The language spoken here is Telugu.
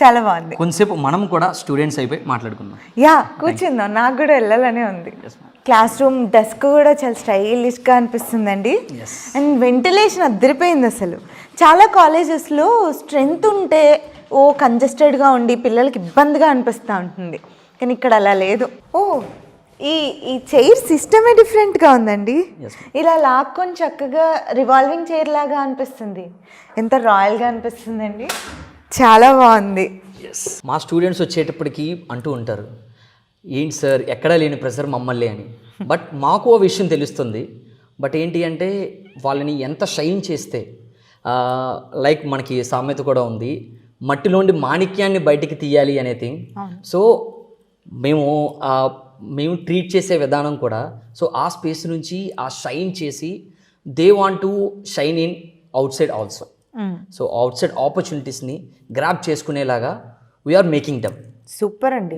చాలా బాగుంది. కొంతసేపు మనం కూడా స్టూడెంట్స్ అయిపోయి మాట్లాడుకుందాం. యా కూర్చుందాం, నాకు కూడా వెళ్ళాలనే ఉంది. క్లాస్ రూమ్ డెస్క్ కూడా చాలా స్టైలిష్గా అనిపిస్తుందండి. అండ్ వెంటిలేషన్ అద్దరిపోయింది అసలు. చాలా కాలేజెస్లో స్ట్రెంగ్త్ ఉంటే కంజెస్టెడ్గా ఉండి పిల్లలకి ఇబ్బందిగా అనిపిస్తూ ఉంటుంది, కానీ ఇక్కడ అలా లేదు. ఈ చైర్ సిస్టమే డిఫరెంట్గా ఉందండి. ఇలా లాక్కొని చక్కగా రివాల్వింగ్ చైర్ లాగా అనిపిస్తుంది. ఎంత రాయల్గా అనిపిస్తుందండి, చాలా బాగుంది. మా స్టూడెంట్స్ వచ్చేటప్పటికి అంటూ ఉంటారు, ఏంటి సార్ ఎక్కడా లేని ప్రెషర్ మమ్మల్ని అని. బట్ మాకు ఓ విషయం తెలుస్తుంది. బట్ ఏంటి అంటే వాళ్ళని ఎంత షైన్ చేస్తే, లైక్ మనకి సామెత కూడా ఉంది, మట్టిలోండి మాణిక్యాన్ని బయటికి తీయాలి అనే థింగ్. సో మేము ట్రీట్ చేసే విధానం కూడా సో ఆ స్పేస్ నుంచి ఆ షైన్ చేసి they want to shine in outside also. So outside ఆపర్చునిటీస్ని గ్రాప్ చేసుకునేలాగా వీఆర్ మేకింగ్ దమ్. సూపర్ అండి.